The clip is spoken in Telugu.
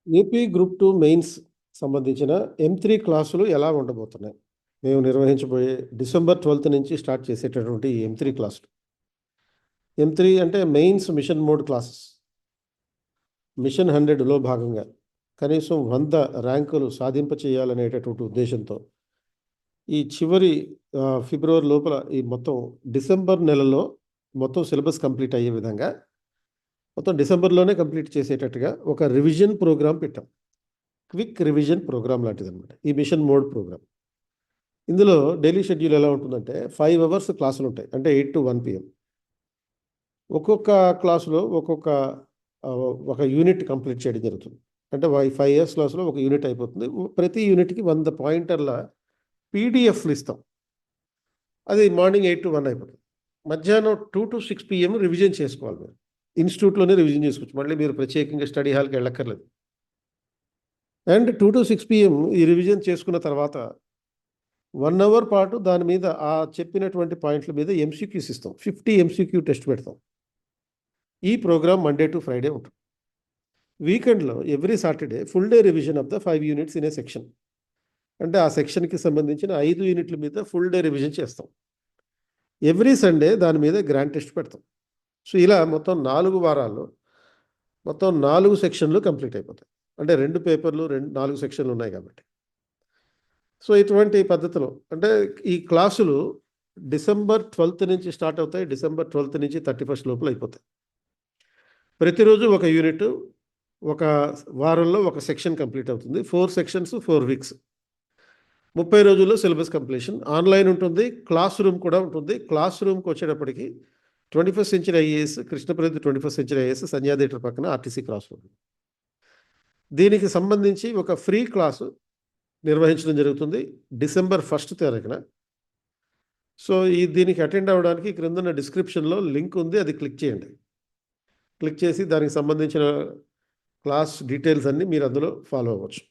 ఏపీ గ్రూప్ 2 మెయిన్స్ సంబంధించిన M3 క్లాసులు ఎలా ఉండబోతున్నాయి? మేము నిర్వహించబోయే డిసెంబర్ 12 నుంచి స్టార్ట్ చేసేటటువంటి ఈ M3 క్లాసులు. M3 అంటే mains mission mode classes. Mission 100లో భాగంగా కనీసం 100 ర్యాంకులు సాధింపచేయాలనేటటువంటి ఉద్దేశంతో ఈ చివరి ఫిబ్రవరి లోపల ఈ మొత్తం డిసెంబర్ నెలలో మొత్తం సిలబస్ కంప్లీట్ అయ్యే విధంగా మొత్తం డిసెంబర్లోనే కంప్లీట్ చేసేటట్టుగా ఒక రివిజన్ ప్రోగ్రామ్ పెట్టాం. క్విక్ రివిజన్ ప్రోగ్రామ్ లాంటిదన్నమాట ఈ మిషన్ మోడ్ ప్రోగ్రామ్. ఇందులో డైలీ షెడ్యూల్ ఎలా ఉంటుందంటే 5 అవర్స్ క్లాసులు ఉంటాయి, అంటే 8 to 1 PM. ఒక్కొక్క క్లాసులో ఒక యూనిట్ కంప్లీట్ చేయడం జరుగుతుంది. అంటే 5 ఇయర్స్ క్లాసులో ఒక యూనిట్ అయిపోతుంది. ప్రతి యూనిట్కి 100 పాయింటర్ల PDFలు ఇస్తాం. అది మార్నింగ్ 8 to 1 అయిపోతుంది. మధ్యాహ్నం 2 to 6 PM రివిజన్ చేసుకోవాలి. మీరు ఇన్స్టిట్యూట్లోనే రివిజన్ చేసుకోవచ్చు, మళ్ళీ మీరు ప్రత్యేకంగా స్టడీ హాల్కి వెళ్ళక్కర్లేదు. అండ్ 2 to 6 PM ఈ రివిజన్ చేసుకున్న తర్వాత 1 అవర్ పాటు దాని మీద ఆ చెప్పినటువంటి పాయింట్ల మీద MCQs ఇస్తాం. 50 MCQ టెస్ట్ పెడతాం. ఈ ప్రోగ్రామ్ మండే టు ఫ్రైడే ఉంటుంది. వీకెండ్లో every Saturday full day revision of the 5 units in a section. అంటే ఆ సెక్షన్కి సంబంధించిన 5 యూనిట్ల మీద ఫుల్ డే రివిజన్ చేస్తాం. ఎవ్రీ సండే దాని మీద గ్రాండ్ టెస్ట్ పెడతాం. సో ఇలా మొత్తం 4 వారాల్లో మొత్తం 4 సెక్షన్లు కంప్లీట్ అయిపోతాయి. అంటే 2 పేపర్లు 4 సెక్షన్లు ఉన్నాయి కాబట్టి. సో ఇటువంటి పద్ధతిలో అంటే ఈ క్లాసులు డిసెంబర్ 12 నుంచి స్టార్ట్ అవుతాయి. డిసెంబర్ 12 నుంచి 31 లోపల అయిపోతాయి. ప్రతిరోజు ఒక యూనిట్, ఒక వారంలో ఒక సెక్షన్ కంప్లీట్ అవుతుంది. 4 సెక్షన్స్ 4 వీక్స్, 30 రోజుల్లో సిలబస్ కంప్లీషన్. ఆన్లైన్ ఉంటుంది, క్లాస్ రూమ్ కూడా ఉంటుంది. క్లాస్ రూమ్కి వచ్చేటప్పటికి 21st century IAS, కృష్ణప్రగతి 21st century IAS, సంధ్యా థియేటర్ పక్కన RTC క్లాస్ రూమ్. దీనికి సంబంధించి ఒక ఫ్రీ క్లాసు నిర్వహించడం జరుగుతుంది డిసెంబర్ 1 తారీఖున. సో దీనికి అటెండ్ అవ్వడానికి క్రిందన్న డిస్క్రిప్షన్లో లింక్ ఉంది, అది క్లిక్ చేయండి. క్లిక్ చేసి దానికి సంబంధించిన క్లాస్ డీటెయిల్స్ అన్నీ మీరు అందులో ఫాలో అవ్వచ్చు.